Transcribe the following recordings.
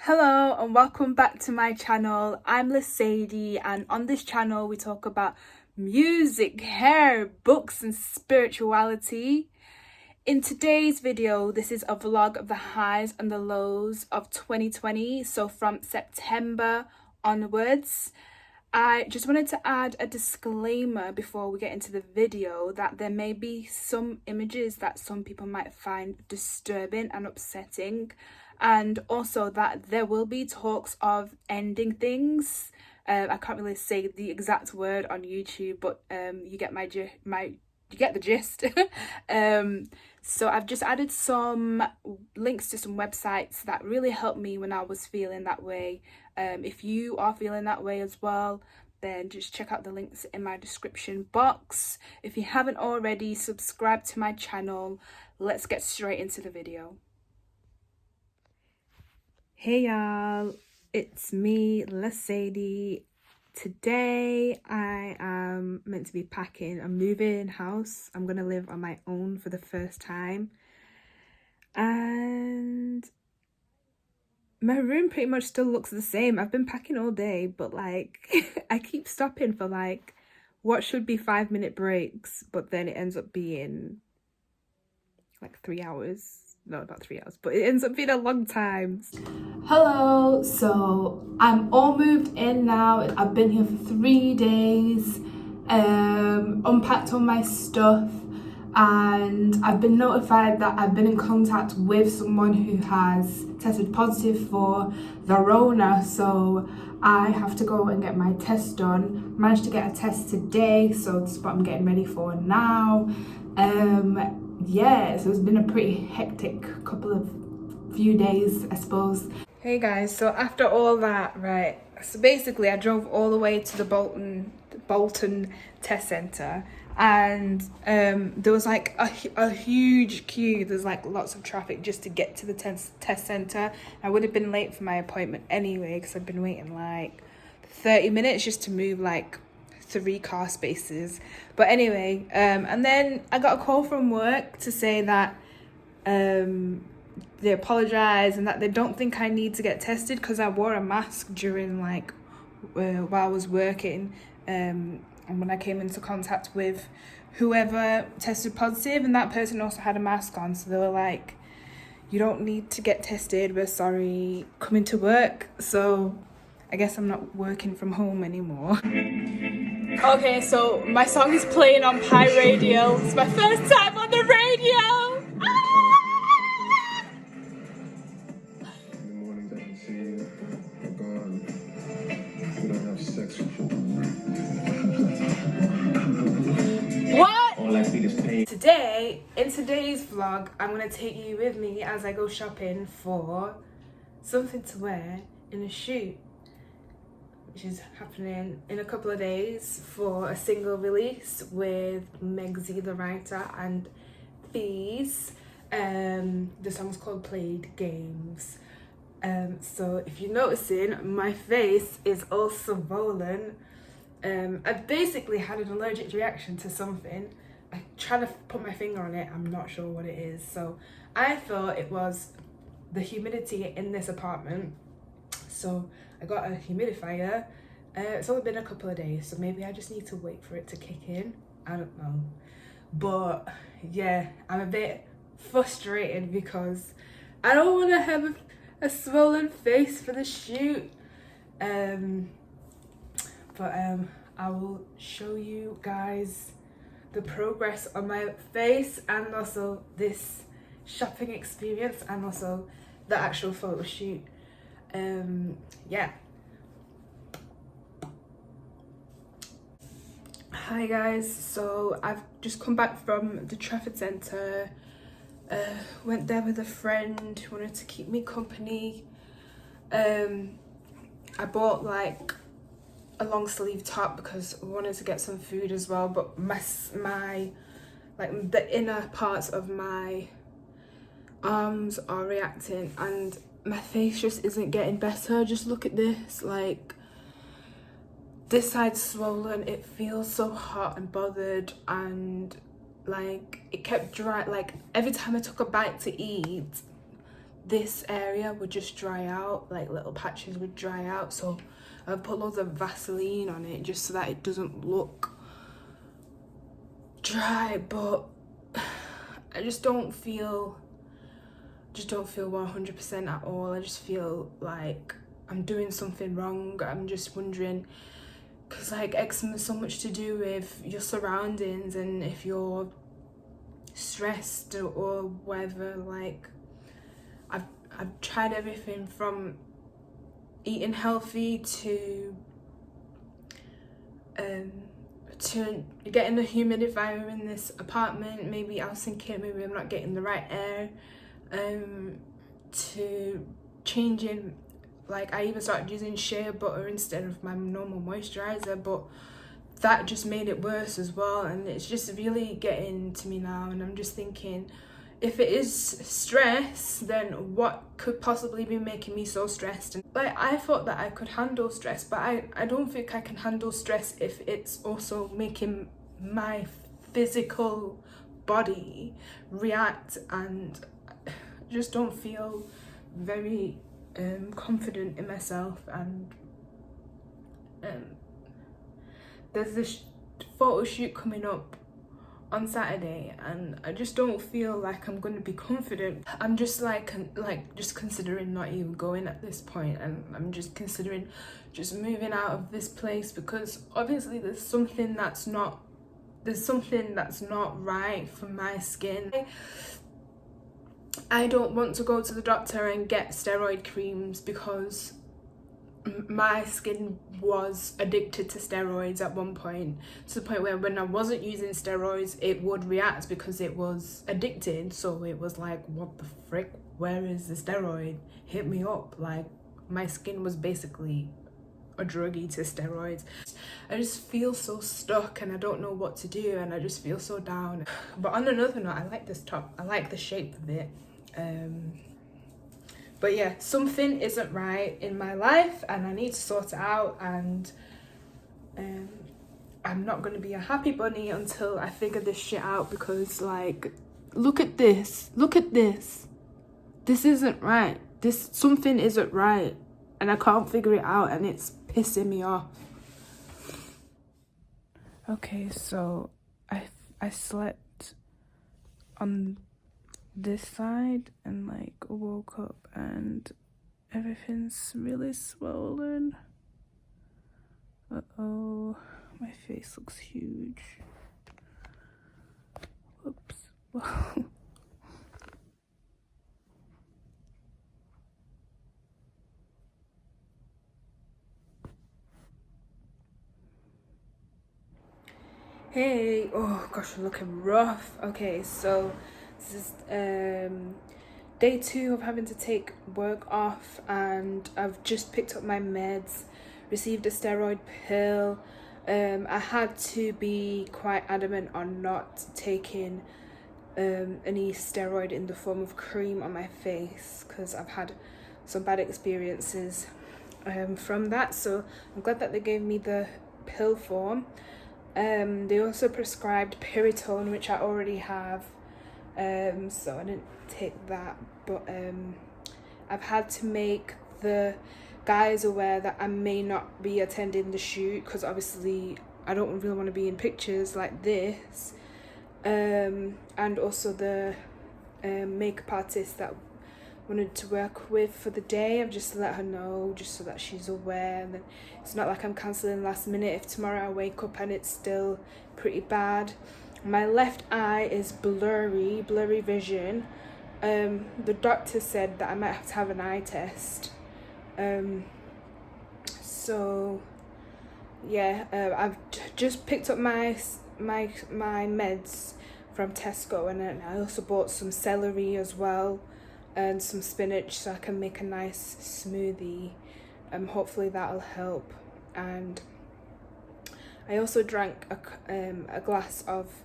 Hello and welcome back to my channel. I'm Sedi, and on this channel we talk about music, hair, books and spirituality. In today's video, this is a vlog of the highs and the lows of 2020, so from September onwards. I just wanted to add a disclaimer before we get into the video that there may be some images that some people might find disturbing and upsetting, and also that there will be talks of ending things. I can't really say the exact word on YouTube, but you get you get the gist. So I've just added some links to some websites that really helped me when I was feeling that way. If you are feeling that way as well, then just check out the links in my description box. If you haven't already, subscribe to my channel. Let's get straight into the video. Hey y'all, it's me, Sedi. Today I am meant to be packing. I'm moving house. I'm gonna live on my own for the first time, and my room pretty much still looks the same. I've been packing all day, but like I keep stopping for like what should be 5-minute breaks, but then it ends up being like 3 hours. No, not 3 hours, but it ends up being a long time. Hello, so I'm all moved in now. I've been here for 3 days, unpacked all my stuff, and I've been notified that I've been in contact with someone who has tested positive for the Rona, so I have to go and get my test done. Managed to get a test today, so this is what I'm getting ready for now. Yeah, so it's been a pretty hectic few days, I suppose. Hey guys, so after all that, right, so basically I drove all the way to the Bolton test center, and there was like a huge queue. There's like lots of traffic just to get to the test center. I would have been late for my appointment anyway because I've been waiting like 30 minutes just to move like 3 car spaces. But anyway, and then I got a call from work to say that they apologize and that they don't think I need to get tested because I wore a mask during like while I was working, and when I came into contact with whoever tested positive, and that person also had a mask on, so they were like, you don't need to get tested, we're sorry, come into work. So I guess I'm not working from home anymore. Okay, so my song is playing on Pi Radio. It's my first time on the radio. What? In today's vlog, I'm gonna take you with me as I go shopping for something to wear in a shoot, which is happening in a couple of days for a single release with Megzy the writer and Fees. The song's called Played Games. So if you're noticing, my face is all swollen. I basically had an allergic reaction to something. I tried to put my finger on it, I'm not sure what it is. So I thought it was the humidity in this apartment. So I got a humidifier. It's only been a couple of days, so maybe I just need to wait for it to kick in. I don't know. But yeah, I'm a bit frustrated because I don't want to have a swollen face for the shoot. But I will show you guys the progress on my face and also this shopping experience and also the actual photo shoot. Yeah. Hi guys, so I've just come back from the Trafford Centre. Went there with a friend who wanted to keep me company. I bought like a long sleeve top because I wanted to get some food as well, but my like the inner parts of my arms are reacting and my face just isn't getting better. Just look at this, like this side's swollen. It feels so hot and bothered, and like it kept dry. Like every time I took a bite to eat, this area would just dry out, like little patches would dry out. So I've put loads of Vaseline on it just so that it doesn't look dry, but I just don't feel 100% at all. I just feel like I'm doing something wrong. I'm just wondering, because like eczema is so much to do with your surroundings, and if you're stressed or whatever, like I've tried everything from eating healthy to getting a humidifier in this apartment. Maybe I was thinking maybe I'm not getting the right air, to changing, like I even started using shea butter instead of my normal moisturizer, but that just made it worse as well, and it's just really getting to me now. And I'm just thinking, if it is stress, then what could possibly be making me so stressed? And like, I thought that I could handle stress, but I don't think I can handle stress if it's also making my physical body react, and I just don't feel very confident in myself. And there's this photo shoot coming up on Saturday, and I just don't feel like I'm going to be confident. I'm just just considering not even going at this point, and I'm just considering just moving out of this place, because obviously there's something that's not right for my skin. I don't want to go to the doctor and get steroid creams, because my skin was addicted to steroids at one point, to the point where when I wasn't using steroids it would react because it was addicted. So it was like, what the frick, where is the steroid? Hit me up. Like, my skin was basically a druggie to steroids. I just feel so stuck and I don't know what to do, and I just feel so down. But on another note, I like this top. I like the shape of it. But yeah, something isn't right in my life and I need to sort it out, and I'm not going to be a happy bunny until I figure this shit out, because like, look at this. This isn't right. Something isn't right and I can't figure it out, and it's pissing me off. Okay, so I slept on this side and like woke up and everything's really swollen. Uh-oh, my face looks huge. Whoops. Hey, oh gosh, I'm looking rough. Okay, so this is day 2 of having to take work off, and I've just picked up my meds, received a steroid pill. I had to be quite adamant on not taking any steroid in the form of cream on my face, because I've had some bad experiences from that. So I'm glad that they gave me the pill form. They also prescribed Pyritone, which I already have, so I didn't take that, but I've had to make the guys aware that I may not be attending the shoot, because obviously I don't really want to be in pictures like this, and also the makeup artist that wanted to work with for the day, I've just let her know, just so that she's aware, and then it's not like I'm cancelling last minute if tomorrow I wake up and it's still pretty bad. My left eye is blurry vision. The doctor said that I might have to have an eye test. So yeah, I've just picked up my meds from Tesco, and then I also bought some celery as well and some spinach, so I can make a nice smoothie. Hopefully that'll help. And I also drank a glass of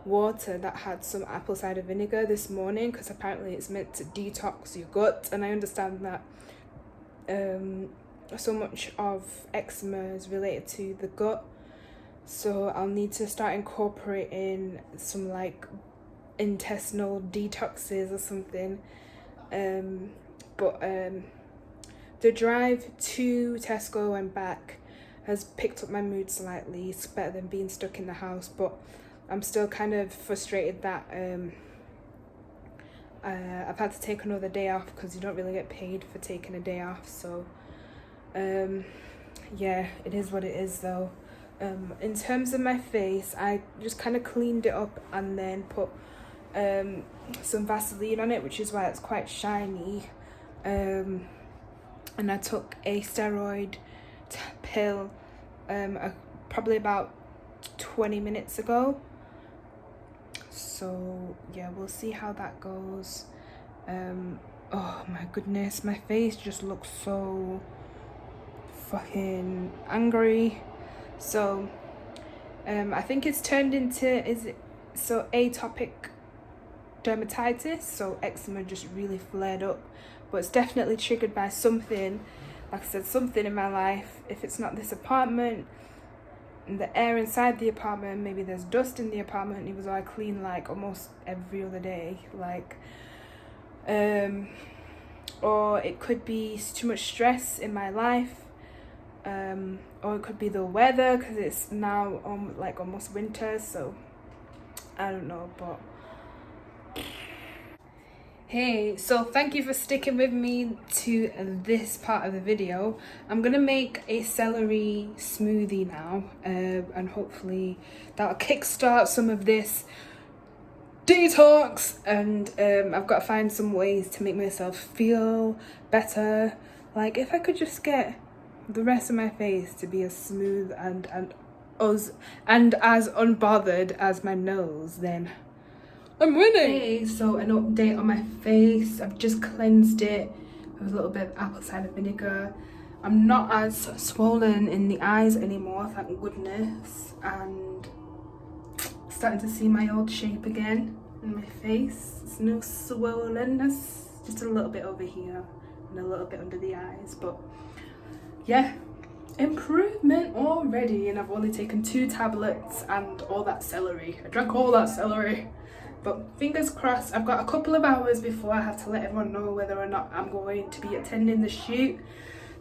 water that had some apple cider vinegar this morning, because apparently it's meant to detox your gut, and I understand that so much of eczema is related to the gut, so I'll need to start incorporating some like intestinal detoxes or something. But the drive to Tesco and back has picked up my mood slightly. It's better than being stuck in the house, but I'm still kind of frustrated that I've had to take another day off, because you don't really get paid for taking a day off. So yeah, it is what it is though. In terms of my face, I just kind of cleaned it up and then put some Vaseline on it, which is why it's quite shiny. And I took a steroid pill probably about 20 minutes ago. So yeah, we'll see how that goes. Oh my goodness, my face just looks so fucking angry. So I think it's turned into atopic dermatitis, so eczema just really flared up, but it's definitely triggered by something, like I said, something in my life. If it's not this apartment, the air inside the apartment, maybe there's dust in the apartment, even though I clean like almost every other day, like or it could be too much stress in my life, or it could be the weather, because it's now like almost winter, so I don't know. But hey, so thank you for sticking with me to this part of the video. I'm gonna make a celery smoothie now, and hopefully that'll kickstart some of this detox. And I've got to find some ways to make myself feel better. Like if I could just get the rest of my face to be as smooth and as unbothered as my nose, then I'm winning. Hey, so an update on my face. I've just cleansed it with a little bit of apple cider vinegar. I'm not as swollen in the eyes anymore, thank goodness, and starting to see my old shape again in my face. There's no swollenness, just a little bit over here and a little bit under the eyes, but yeah, improvement already. And I've only taken 2 tablets and all that celery. I drank all that celery. But fingers crossed, I've got a couple of hours before I have to let everyone know whether or not I'm going to be attending the shoot.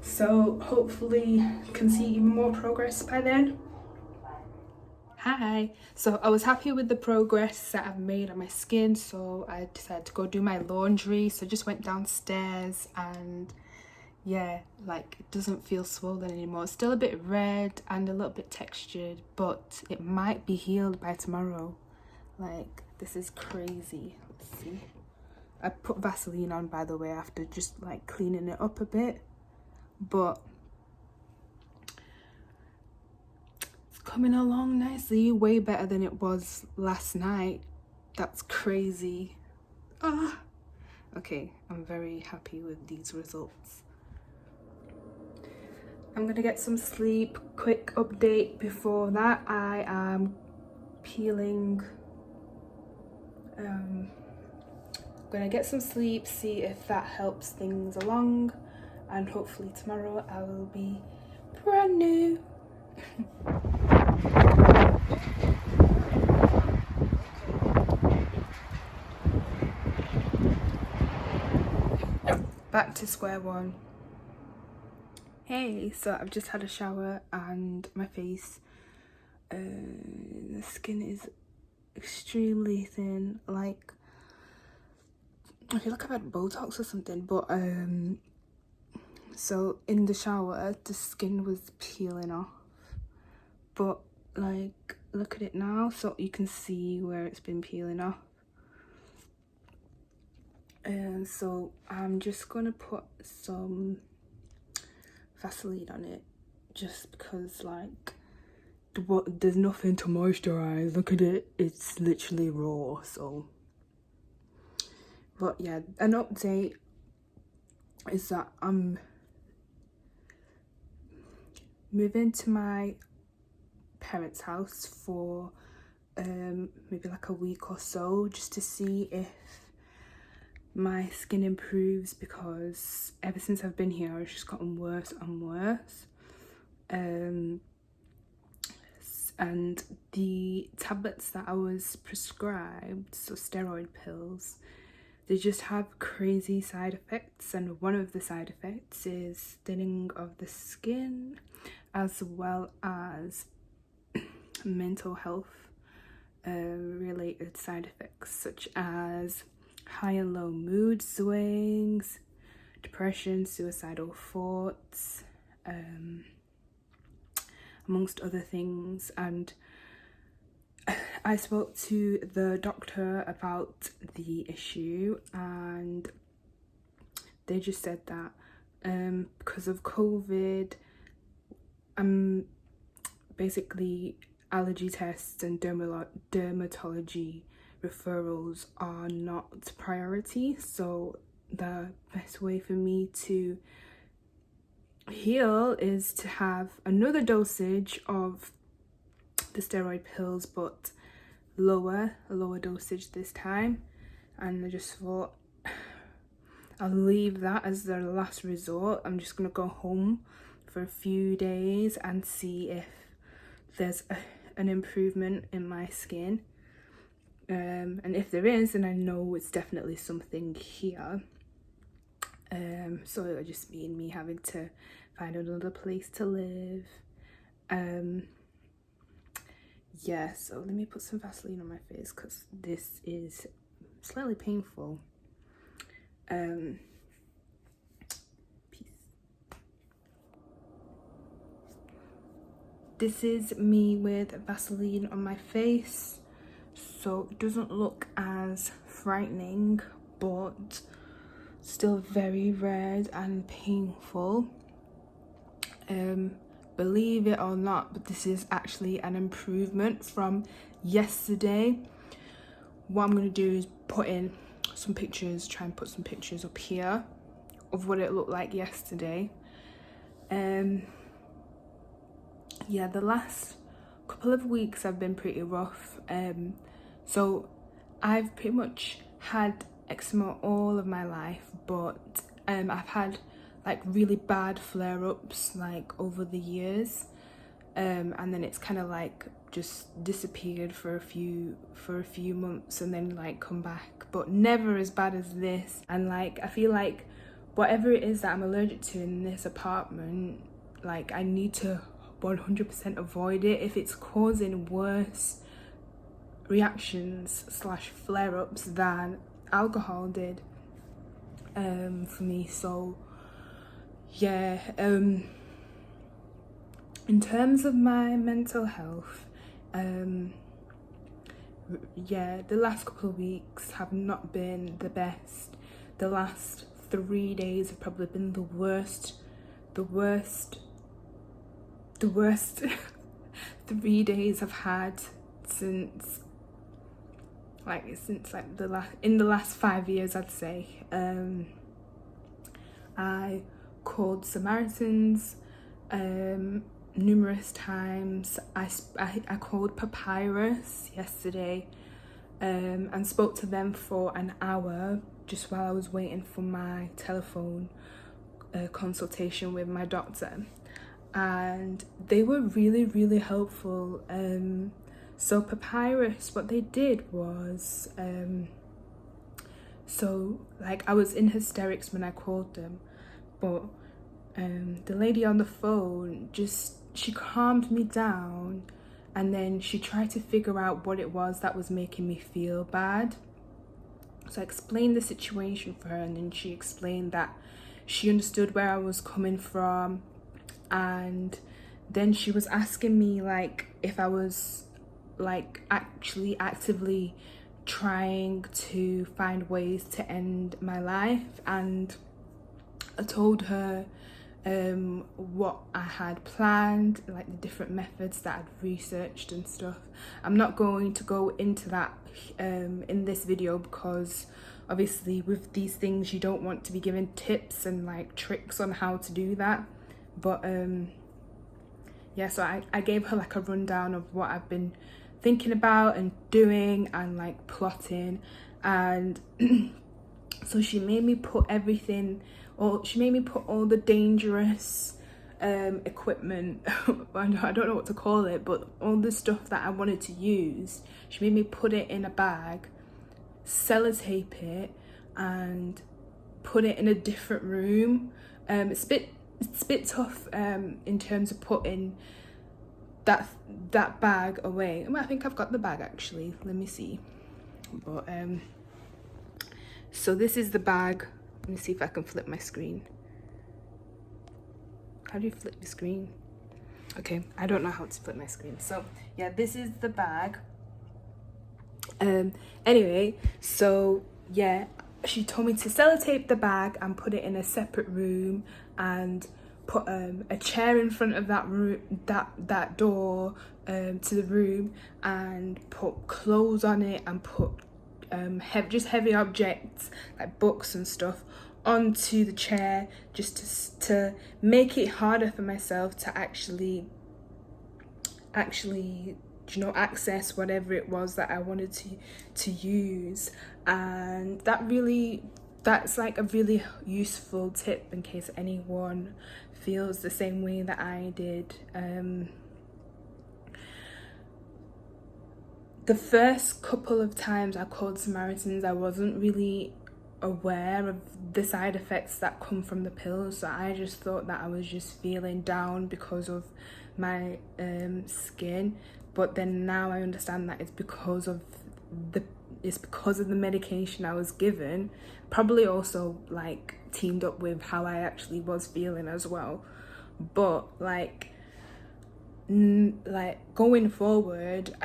So hopefully can see even more progress by then. Hi. So I was happy with the progress that I've made on my skin, so I decided to go do my laundry. So I just went downstairs, and yeah, like it doesn't feel swollen anymore. It's still a bit red and a little bit textured, but it might be healed by tomorrow. Like, this is crazy. Let's see. I put Vaseline on, by the way, after just like cleaning it up a bit, but it's coming along nicely, way better than it was last night. That's crazy. Okay, I'm very happy with these results. I'm gonna get some sleep. Quick update before that, I am peeling. Gonna get some sleep, see if that helps things along, and hopefully tomorrow I will be brand new. Back to square one. Hey, so I've just had a shower and my face, the skin is extremely thin. Like, I feel like I've had Botox or something, but so in the shower the skin was peeling off, but like look at it now, so you can see where it's been peeling off. And so I'm just gonna put some Vaseline on it, just because like there's nothing to moisturize. Look at it, it's literally raw. So but yeah, an update is that I'm moving to my parents' house for maybe like a week or so, just to see if my skin improves, because ever since I've been here it's just gotten worse and worse. And the tablets that I was prescribed, so steroid pills, they just have crazy side effects, and one of the side effects is thinning of the skin, as well as mental health related side effects such as high and low mood swings, depression, suicidal thoughts, amongst other things. And I spoke to the doctor about the issue, and they just said that because of COVID, basically allergy tests and dermatology referrals are not priority. So the best way for me to heal is to have another dosage of the steroid pills, but a lower dosage this time. And I just thought I'll leave that as the last resort. I'm just gonna go home for a few days and see if there's an improvement in my skin, and if there is, then I know it's definitely something here. So it'll just mean me having to find another place to live. Yeah, so let me put some Vaseline on my face because this is slightly painful. Peace. This is me with Vaseline on my face, so it doesn't look as frightening, but still very red and painful. Believe it or not, but this is actually an improvement from yesterday. What I'm going to do is put in some pictures, try and put some pictures up here of what it looked like yesterday. Yeah, the last couple of weeks have been pretty rough. So I've pretty much had eczema all of my life, but I've had like really bad flare-ups like over the years, and then it's kind of like just disappeared for a few months and then like come back, but never as bad as this. And like I feel like whatever it is that I'm allergic to in this apartment, like I need to 100% avoid it if it's causing worse reactions / flare-ups than alcohol did for me. So yeah, in terms of my mental health, yeah, the last couple of weeks have not been the best. The last 3 days have probably been the worst 3 days I've had since the last 5 years, I'd say. I called Samaritans numerous times. I called Papyrus yesterday and spoke to them for an hour just while I was waiting for my telephone consultation with my doctor, and they were really helpful. So Papyrus, what they did was, so like I was in hysterics when I called them, but the lady on the phone she calmed me down, and then she tried to figure out what it was that was making me feel bad. So I explained the situation for her, and then she explained that she understood where I was coming from, and then she was asking me like if I was like actually actively trying to find ways to end my life, and I told her what I had planned, like the different methods that I'd researched and stuff. I'm not going to go into that in this video, because obviously with these things you don't want to be given tips and like tricks on how to do that. But yeah, so I gave her like a rundown of what I've been thinking about and doing and like plotting, and so she made me put all the dangerous equipment I don't know what to call it, but all the stuff that I wanted to use, she made me put it in a bag, sellotape it, and put it in a different room. It's a bit tough in terms of putting that bag away. I think I've got the bag actually, let me see. But so this is the bag. Let me see if I can flip my screen. How do you flip the screen? Okay, I don't know how to flip my screen. So yeah, this is the bag. Anyway, so yeah, she told me to sellotape the bag and put it in a separate room, and put a chair in front of that room, that door to the room, and put clothes on it, and put just heavy objects like books and stuff onto the chair, just to make it harder for myself to actually access whatever it was that I wanted to use. And that's like a really useful tip in case anyone feels the same way that I did. The first couple of times I called Samaritans, I wasn't really aware of the side effects that come from the pills, so I just thought that I was just feeling down because of my skin. But then now I understand that it's because of the medication I was given, probably also like teamed up with how I actually was feeling as well. But like going forward,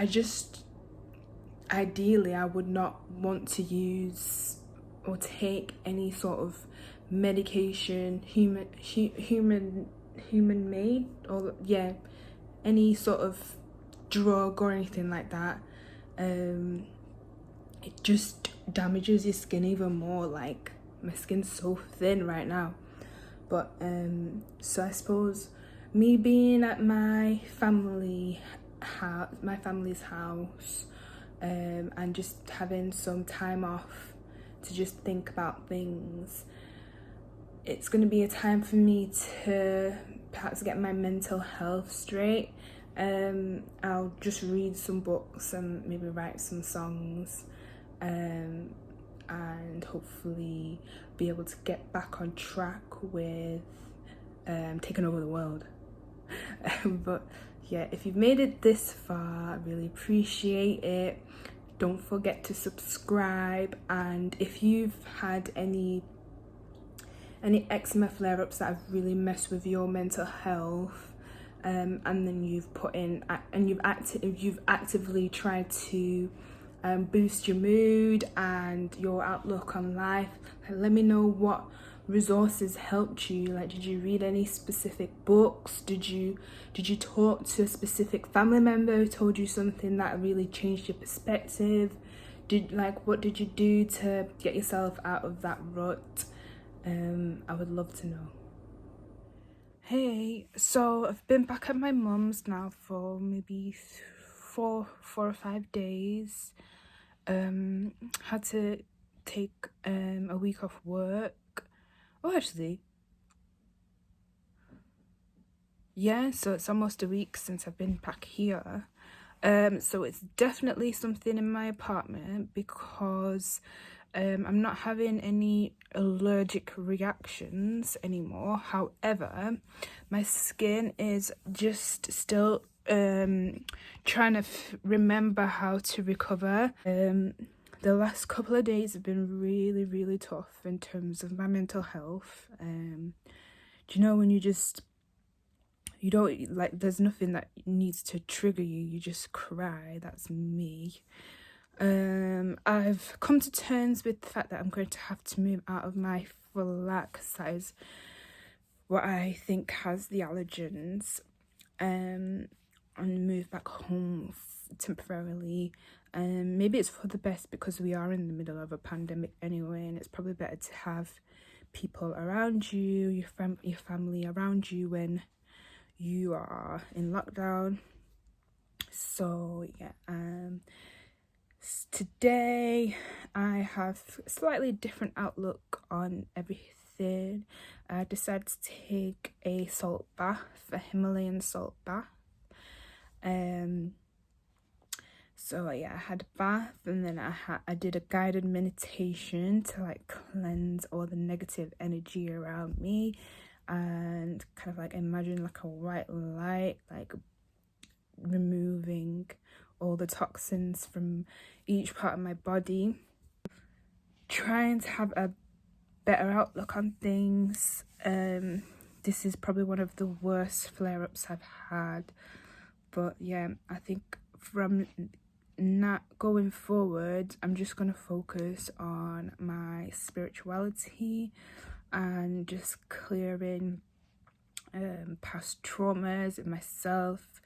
ideally I would not want to use or take any sort of medication, human made, or yeah, any sort of drug or anything like that. It just damages your skin even more. Like, my skin's so thin right now. But so I suppose me being at my family's house, and just having some time off to just think about things, it's going to be a time for me to perhaps get my mental health straight. I'll just read some books and maybe write some songs, and hopefully be able to get back on track with taking over the world. But yeah, if you've made it this far, I really appreciate it. Don't forget to subscribe, and if you've had any eczema flare-ups that have really messed with your mental health, and then you've actively tried to boost your mood and your outlook on life, let me know what resources helped you. Like, did you read any specific books? Did you talk to a specific family member who told you something that really changed your perspective? What did you do to get yourself out of that rut? I would love to know. Hey, so I've been back at my mum's now for maybe 4 or 5 days. Had to take a week off work. Oh, actually, yeah, so it's almost a week since I've been back here. So it's definitely something in my apartment, because I'm not having any allergic reactions anymore. However, my skin is just still trying to remember how to recover. The last couple of days have been really, really tough in terms of my mental health. Do you know when you don't, like, there's nothing that needs to trigger you just cry? That's me. I've come to terms with the fact that I'm going to have to move out of my flat, because that is what I think has the allergens, and move back home temporarily. Maybe it's for the best, because we are in the middle of a pandemic anyway, and it's probably better to have people around you, your family around you when you are in lockdown. So yeah, today I have a slightly different outlook on everything. I decided to take a salt bath, a Himalayan salt bath. So yeah, I had a bath, and then I did a guided meditation to like cleanse all the negative energy around me, and kind of like imagine like a white light like removing all the toxins from each part of my body, trying to have a better outlook on things. This is probably one of the worst flare-ups I've had, but yeah, I think from not going forward, I'm just gonna focus on my spirituality and just clearing past traumas in myself,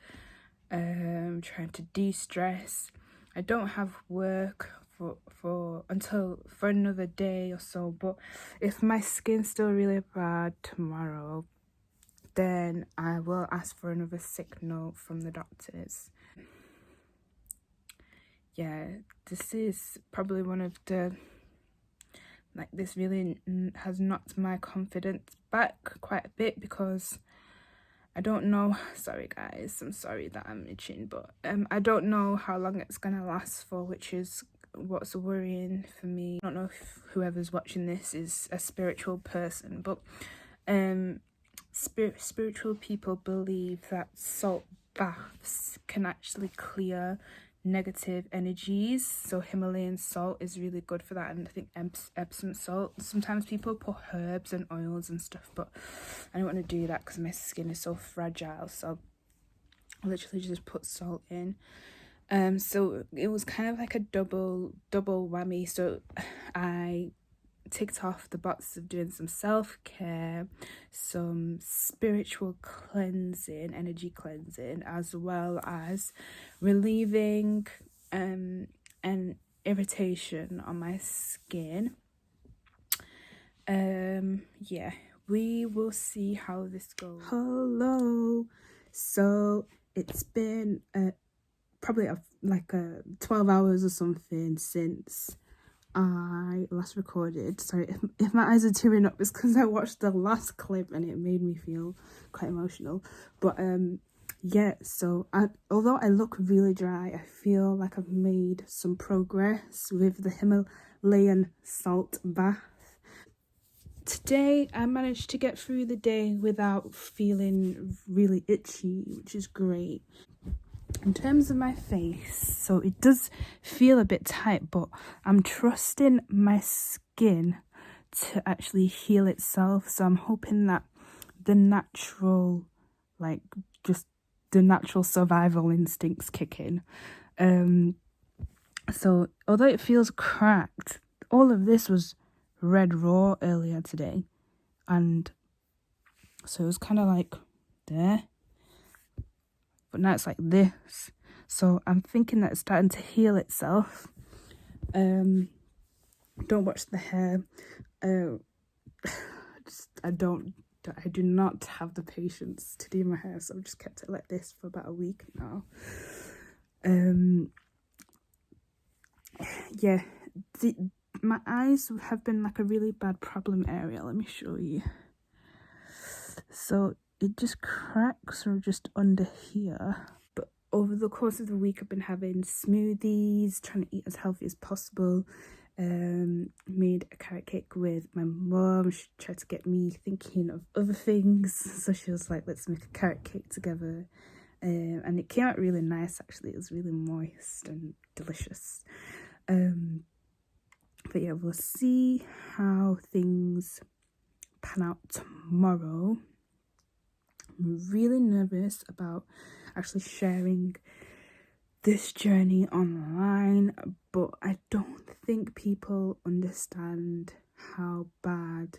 trying to de-stress. I don't have work for another day or so, but if my skin's still really bad tomorrow, then I will ask for another sick note from the doctors. Yeah, this is probably one of the, like, this really has knocked my confidence back quite a bit, because I don't know, sorry guys, I'm sorry that I'm itching, but I don't know how long it's gonna last for, which is what's worrying for me. I don't know if whoever's watching this is a spiritual person, but spiritual people believe that salt baths can actually clear negative energies. So Himalayan salt is really good for that, and I think Epsom salt. Sometimes people put herbs and oils and stuff, but I don't want to do that because my skin is so fragile, so I literally just put salt in. So it was kind of like a double whammy. So I ticked off the box of doing some self-care, some spiritual cleansing, energy cleansing, as well as relieving an irritation on my skin. Yeah, we will see how this goes. Hello. So it's been probably like 12 hours or something since I last recorded. Sorry if my eyes are tearing up, it's because I watched the last clip and it made me feel quite emotional. But yeah, so although I look really dry, I feel like I've made some progress with the Himalayan salt bath. Today I managed to get through the day without feeling really itchy, which is great. In terms of my face, so it does feel a bit tight, but I'm trusting my skin to actually heal itself. So I'm hoping that the natural, like, just the natural survival instincts kick in. So although it feels cracked, all of this was red raw earlier today, and so it was kind of like there, but now it's like this. So I'm thinking that it's starting to heal itself. Don't watch the hair. I do not have the patience to do my hair, so I've just kept it like this for about a week now. Yeah, my eyes have been like a really bad problem area. Let me show you. So it just cracks or just under here. But over the course of the week, I've been having smoothies, trying to eat as healthy as possible. Made a carrot cake with my mom. She tried to get me thinking of other things, so she was like, let's make a carrot cake together. And it came out really nice, actually. It was really moist and delicious. But yeah, we'll see how things pan out tomorrow. I'm really nervous about actually sharing this journey online, but I don't think people understand how bad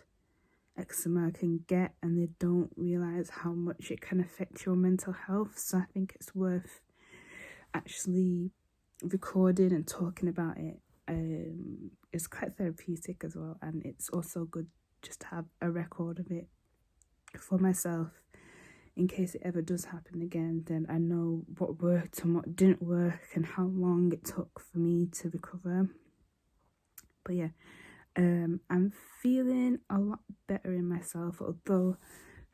eczema can get, and they don't realize how much it can affect your mental health. So I think it's worth actually recording and talking about it. It's quite therapeutic as well, and it's also good just to have a record of it for myself in case it ever does happen again. Then I know what worked and what didn't work and how long it took for me to recover. But yeah, I'm feeling a lot better in myself, although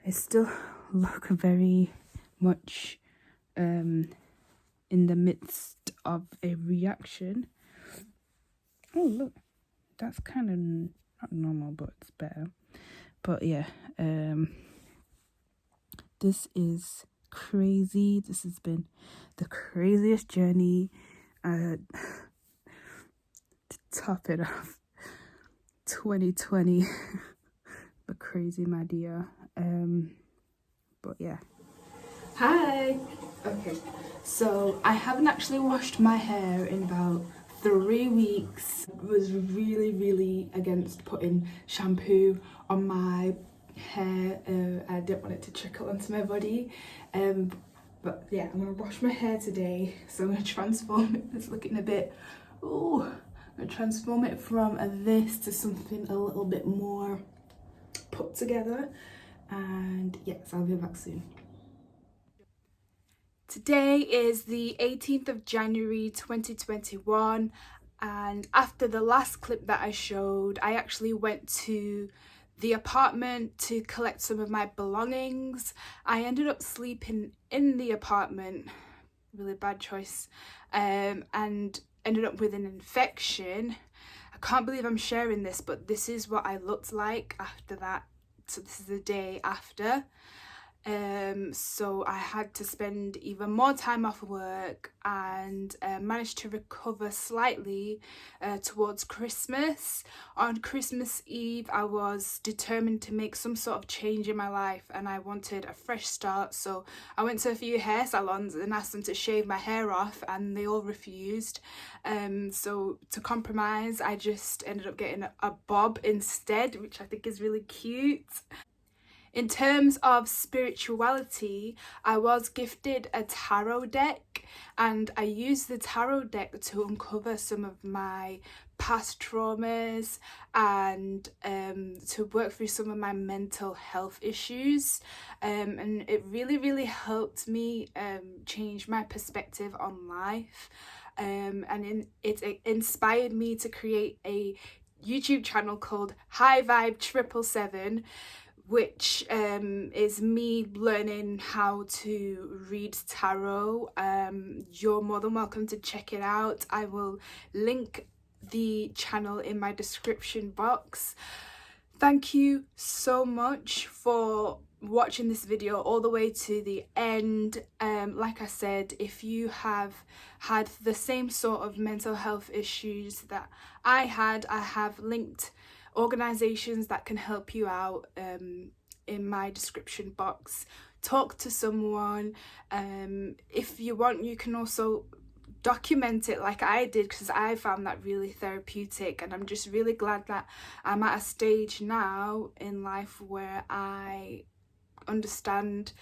I still look very much in the midst of a reaction. Oh, look, that's kind of not normal, but it's better. But yeah, this is crazy. This has been the craziest journey. To top it off, 2020, the crazy, my dear. But yeah. Hi. Okay, so I haven't actually washed my hair in about 3 weeks. I was really against putting shampoo on my hair. I didn't want it to trickle onto my body. But yeah, I'm gonna wash my hair today. So I'm gonna transform it. It's looking a bit, ooh, I'm gonna transform it from this to something a little bit more put together. And yes, I'll be back soon. Today is the 18th of January 2021, and after the last clip that I showed, I actually went to the apartment to collect some of my belongings. I ended up sleeping in the apartment, really bad choice, and ended up with an infection. I can't believe I'm sharing this, but this is what I looked like after that. So this is the day after. So I had to spend even more time off work and managed to recover slightly towards Christmas. On Christmas Eve, I was determined to make some sort of change in my life and I wanted a fresh start. So I went to a few hair salons and asked them to shave my hair off and they all refused. So to compromise, I just ended up getting a bob instead, which I think is really cute. In terms of spirituality, I was gifted a tarot deck and I used the tarot deck to uncover some of my past traumas and to work through some of my mental health issues, and it really helped me change my perspective on life, and it inspired me to create a YouTube channel called High Vibe 777, which is me learning how to read tarot. You're more than welcome to check it out. I will link the channel in my description box. Thank you so much for watching this video all the way to the end. Like I said, if you have had the same sort of mental health issues that I have linked organizations that can help you out in my description box. Talk to someone. If you want, you can also document it like I did, because I found that really therapeutic, and I'm just really glad that I'm at a stage now in life where I understand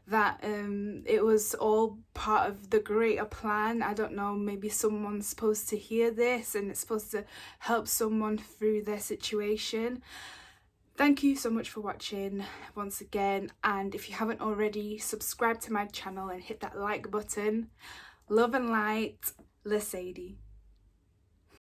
that it was all part of the greater plan. I don't know, maybe someone's supposed to hear this and it's supposed to help someone through their situation. Thank you so much for watching once again, and if you haven't already, subscribe to my channel and hit that like button. Love and light, Sedi.